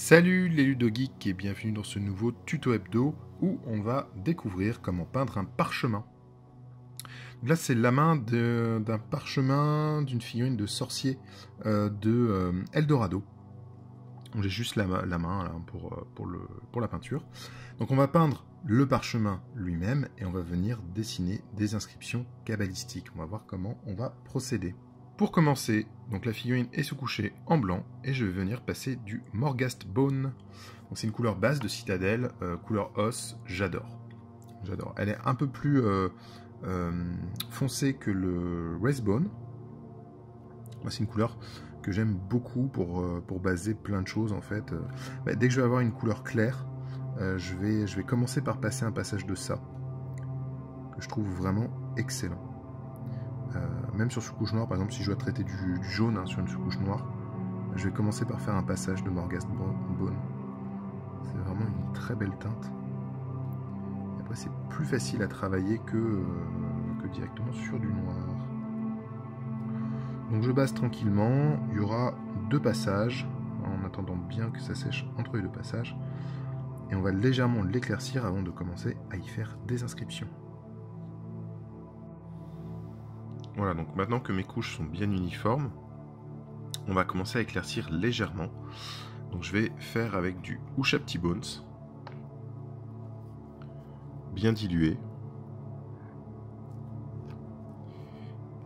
Salut les ludogeeks et bienvenue dans ce nouveau tuto hebdo où on va découvrir comment peindre un parchemin. Donc là c'est la main d'un parchemin d'une figurine de sorcier de Eldorado. J'ai juste la main là, pour la peinture. Donc on va peindre le parchemin lui-même et on va venir dessiner des inscriptions cabalistiques. On va voir comment on va procéder. Pour commencer, donc la figurine est sous-couchée en blanc et je vais venir passer du Morghast Bone. C'est une couleur base de Citadelle, couleur os, j'adore. J'adore. Elle est un peu plus foncée que le Wraithbone. C'est une couleur que j'aime beaucoup pour baser plein de choses en fait. Dès que je vais avoir une couleur claire, je vais commencer par passer un passage de ça, que je trouve vraiment excellent. Même sur sous-couche noire, par exemple, si je dois traiter du jaune sur une sous-couche noire, je vais commencer par faire un passage de Morghast Bone. C'est vraiment une très belle teinte. Et après, c'est plus facile à travailler que directement sur du noir. Donc je base tranquillement. Il y aura deux passages, en attendant bien que ça sèche entre les deux passages. Et on va légèrement l'éclaircir avant de commencer à y faire des inscriptions. Voilà, donc maintenant que mes couches sont bien uniformes, on va commencer à éclaircir légèrement. Donc je vais faire avec du Ushabti Bones, bien dilué.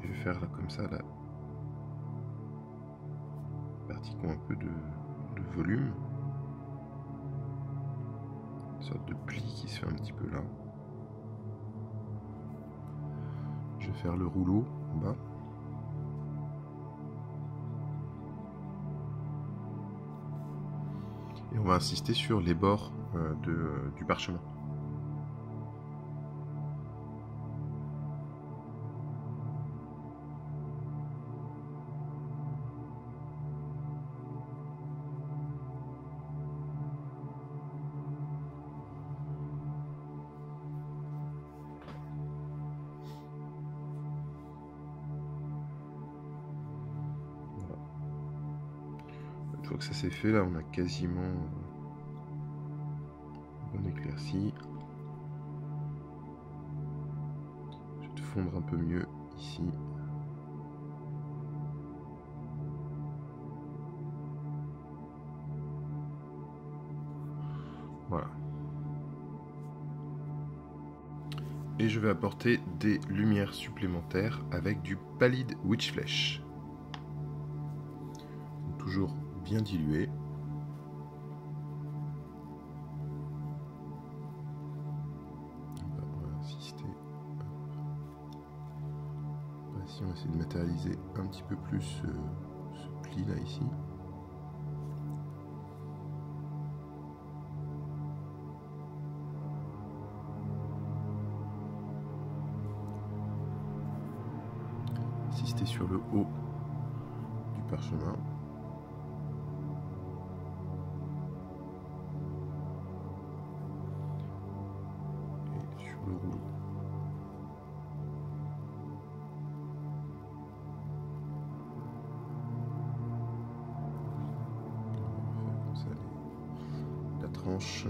Je vais faire là, comme ça la partie qui a un peu de volume. Une sorte de pli qui se fait un petit peu là. Je vais faire le rouleau en bas. Et on va insister sur les bords du parchemin. Une fois que ça c'est fait, là on a quasiment bien éclairci. Je vais te fondre un peu mieux ici. Voilà. Et je vais apporter des lumières supplémentaires avec du Pallid Witchflesh. Toujours bien dilué. On va insister. Ici, on va essayer de matérialiser un petit peu plus ce pli là ici. Insister sur le haut du parchemin. Et sur le rouleau. On va faire comme ça la tranche.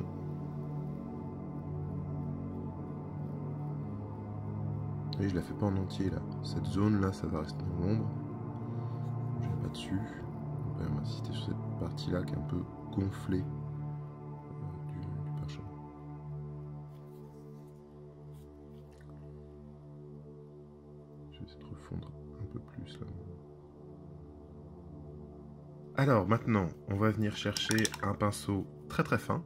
Et je la fais pas en entier là. Cette zone là, ça va rester dans l'ombre. Je vais pas dessus. On va insister sur cette partie là qui est un peu gonflée du parchemin. Je vais essayer de refondre un peu plus là. Alors maintenant, on va venir chercher un pinceau très très fin,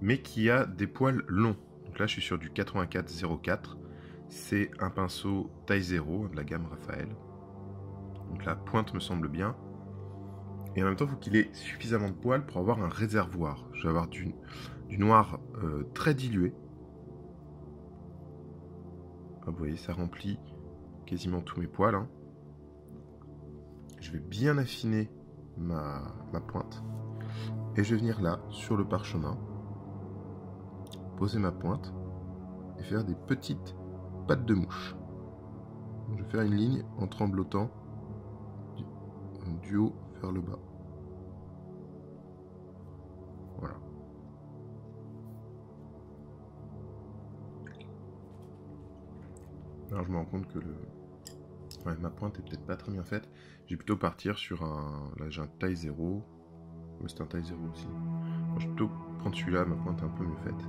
mais qui a des poils longs. Donc là, je suis sur du 84-04. C'est un pinceau taille 0 de la gamme Raphaël. Donc la pointe me semble bien. Et en même temps, il faut qu'il ait suffisamment de poils pour avoir un réservoir. Je vais avoir du noir très dilué. Ah, vous voyez, ça remplit quasiment tous mes poils. Hein. Je vais bien affiner ma pointe. Et je vais venir là, sur le parchemin, poser ma pointe et faire des petites pattes de mouche. Donc, je vais faire une ligne en tremblotant du haut vers le bas. Alors je me rends compte que ouais, ma pointe est peut-être pas très bien faite. Je vais plutôt partir sur un... Là j'ai un taille 0. Mais c'est un taille 0 aussi. Moi, je vais plutôt prendre celui-là, ma pointe est un peu mieux faite.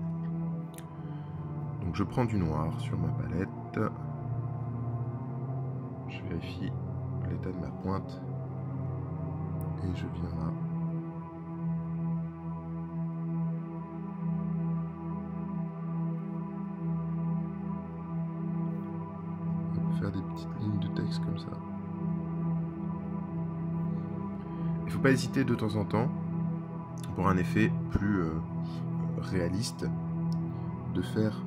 Donc je prends du noir sur ma palette. Je vérifie l'état de ma pointe. Et je viens là. Faire des petites lignes de texte comme ça. Il ne faut pas hésiter de temps en temps, pour un effet plus réaliste, de faire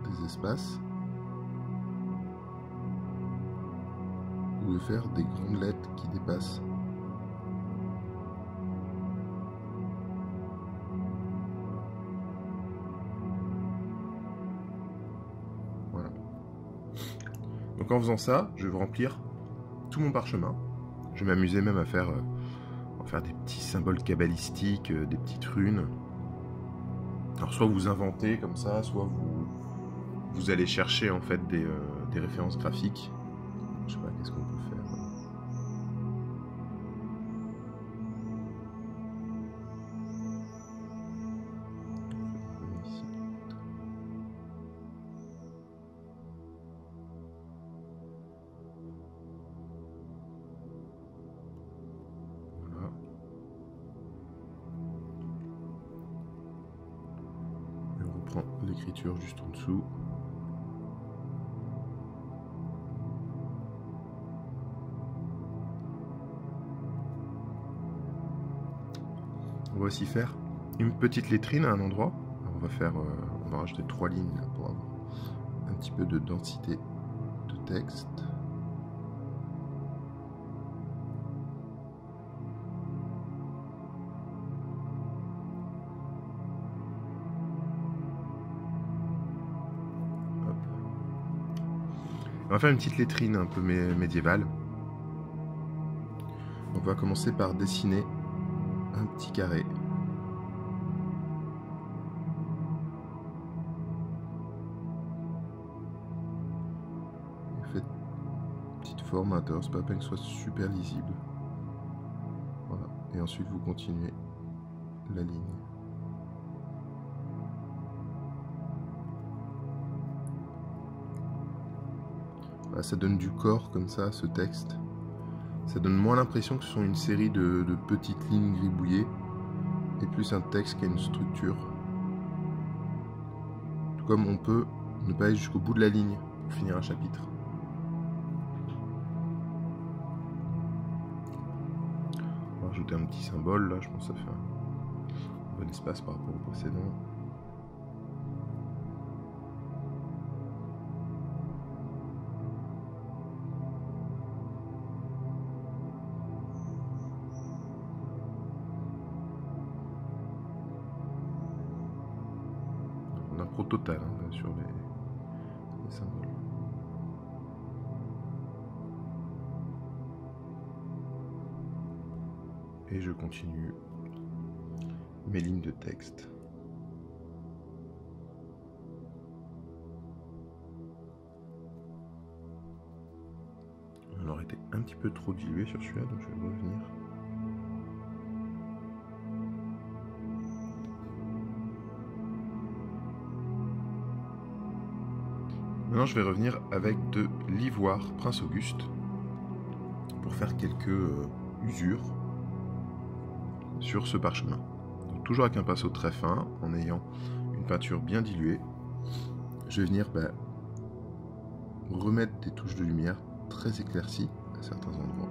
des espaces ou de faire des grandes lettres qui dépassent. Voilà. Donc en faisant ça, je vais remplir tout mon parchemin. Je vais m'amuser même à faire, des petits symboles kabbalistiques, des petites runes. Alors soit vous inventez comme ça, soit vous allez chercher en fait des références graphiques. Je sais pas, qu'est-ce qu'on peut faire. Ici. Voilà. Et on reprend l'écriture juste en dessous. On va aussi faire une petite lettrine à un endroit. Alors on va rajouter 3 lignes là, pour avoir un petit peu de densité de texte. Hop. On va faire une petite lettrine un peu médiévale. On va commencer par dessiner un petit carré. Faites une petite forme à l'intérieur, c'est pas la peine que ce soit super lisible. Voilà. Et ensuite vous continuez la ligne. Voilà, ça donne du corps comme ça, ce texte. Ça donne moins l'impression que ce sont une série de petites lignes gribouillées et plus un texte qui a une structure. Tout comme on peut ne pas aller jusqu'au bout de la ligne pour finir un chapitre. On va rajouter un petit symbole là, je pense que ça fait un bon espace par rapport au précédent. On a un pro total hein, sur les symboles. Et je continue mes lignes de texte. On aurait été un petit peu trop dilué sur celui-là, donc je vais revenir. Maintenant, je vais revenir avec de l'ivoire Prince Auguste pour faire quelques usures sur ce parchemin. Donc, toujours avec un pinceau très fin, en ayant une peinture bien diluée, je vais venir remettre des touches de lumière très éclaircies à certains endroits.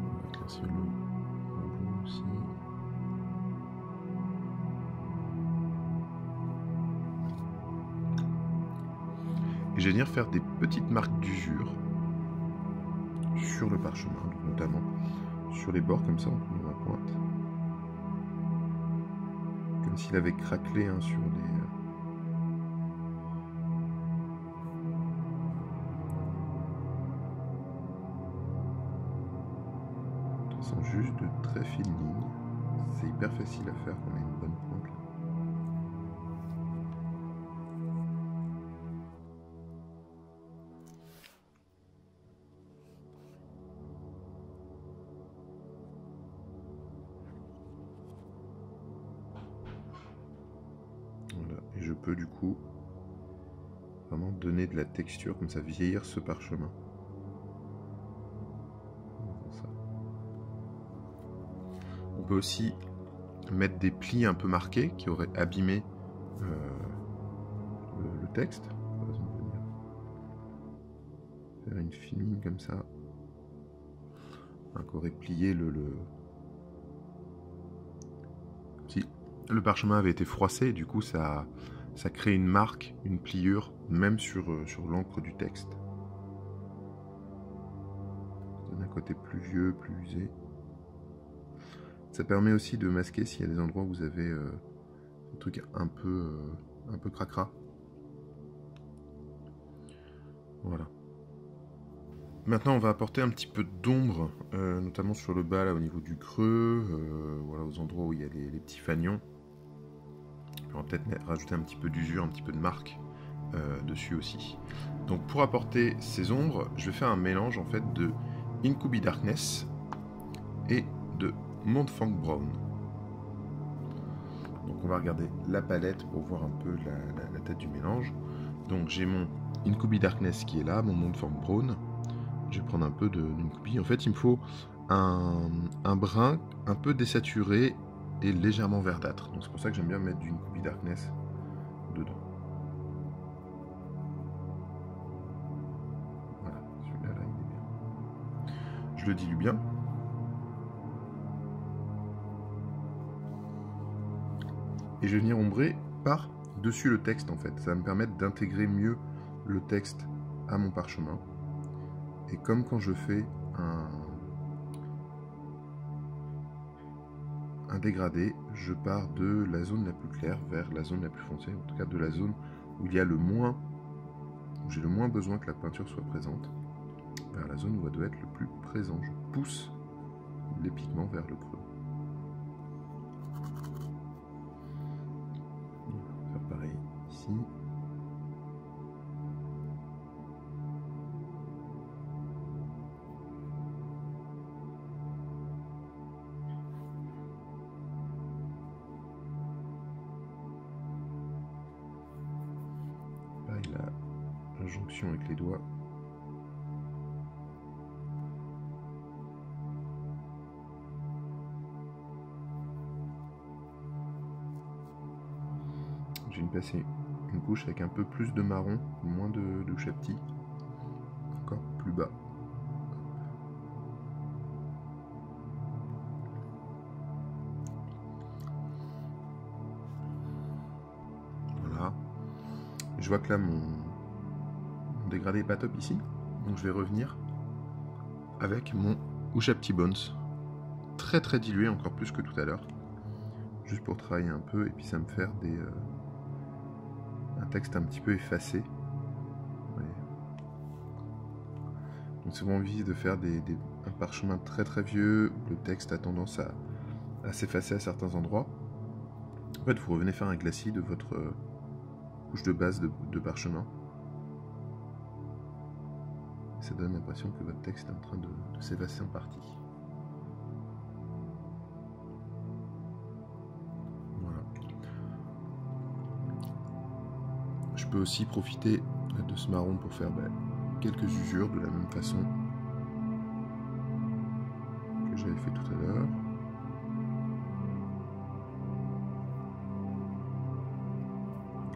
On va éclaircir le bleu aussi. Et je vais venir faire des petites marques d'usure sur le parchemin, notamment sur les bords comme ça, de ma pointe. Comme s'il avait craquelé hein, sur des... juste de très fines lignes. C'est hyper facile à faire quand on a une bonne pointe. Voilà, et je peux du coup vraiment donner de la texture, comme ça, vieillir ce parchemin. On peut aussi mettre des plis un peu marqués qui auraient abîmé le texte. Par exemple, venir faire une fine ligne comme ça, qui aurait plié si le parchemin avait été froissé, du coup ça crée une marque, une pliure, même sur l'encre du texte. Ça donne un côté plus vieux, plus usé. Ça permet aussi de masquer s'il y a des endroits où vous avez des trucs un peu cracra. Voilà. Maintenant, on va apporter un petit peu d'ombre, notamment sur le bas, là, au niveau du creux, voilà, aux endroits où il y a les petits fanions. Puis on va peut-être rajouter un petit peu d'usure, un petit peu de marque dessus aussi. Donc, pour apporter ces ombres, je vais faire un mélange en fait de Incubi Darkness et de Montfang Brown. Donc, on va regarder la palette pour voir un peu la tête du mélange. Donc, j'ai mon Incubi Darkness qui est là, mon Montfang Brown. Je vais prendre un peu d'Incubi. En fait, il me faut un brun un peu désaturé et légèrement verdâtre. Donc c'est pour ça que j'aime bien mettre du Incubi Darkness dedans. Voilà, celui-là, là, il est bien. Je le dilue bien. Et je vais venir ombrer par-dessus le texte, en fait. Ça va me permettre d'intégrer mieux le texte à mon parchemin. Et comme quand je fais un dégradé, je pars de la zone la plus claire vers la zone la plus foncée, en tout cas de la zone où il y a le moins, où j'ai le moins besoin que la peinture soit présente, vers la zone où elle doit être le plus présent. Je pousse les pigments vers le creux. On va faire pareil ici. Pareil, la jonction avec les doigts. Je vais me passer une couche avec un peu plus de marron, moins de chapti, encore plus bas. Voilà. Je vois que là mon dégradé n'est pas top ici, donc je vais revenir avec mon Ushapti Bones, très très dilué, encore plus que tout à l'heure, juste pour travailler un peu et puis ça me faire un texte un petit peu effacé. Donc c'est vraiment envie de faire un parchemin très très vieux où le texte a tendance à s'effacer à certains endroits. En fait, vous revenez faire un glacis de votre couche de base de parchemin. Ça donne l'impression que votre texte est en train de s'effacer en partie. Voilà. Je peux aussi profiter de ce marron pour faire quelques usures de la même façon que j'avais fait tout à l'heure.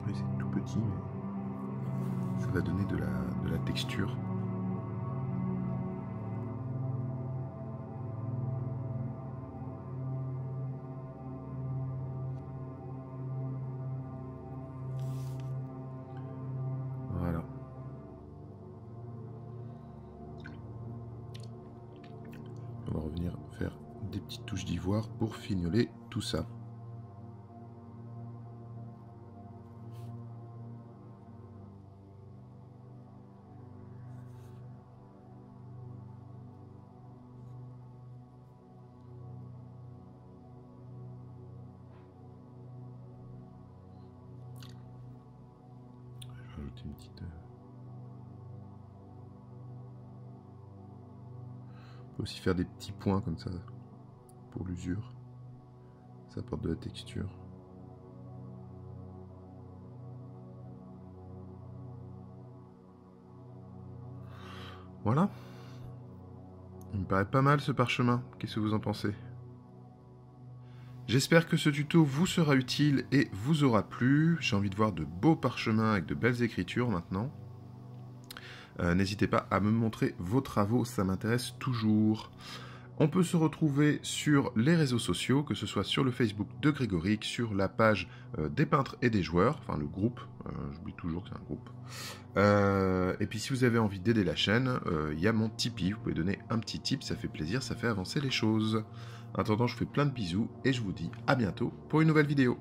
Oui, c'est tout petit, mais ça va donner de la texture. Voilà. On va revenir faire des petites touches d'ivoire pour fignoler tout ça. rajouter une petite... On peut aussi faire des petits points comme ça pour l'usure. Ça apporte de la texture. Voilà. Il me paraît pas mal ce parchemin. Qu'est-ce que vous en pensez ? J'espère que ce tuto vous sera utile et vous aura plu. J'ai envie de voir de beaux parchemins avec de belles écritures maintenant. N'hésitez pas à me montrer vos travaux, ça m'intéresse toujours. On peut se retrouver sur les réseaux sociaux, que ce soit sur le Facebook de Grégoric, sur la page des peintres et des joueurs, enfin le groupe, j'oublie toujours que c'est un groupe. Et puis si vous avez envie d'aider la chaîne, il y a mon Tipeee, vous pouvez donner un petit tip, ça fait plaisir, ça fait avancer les choses. En attendant, je vous fais plein de bisous et je vous dis à bientôt pour une nouvelle vidéo.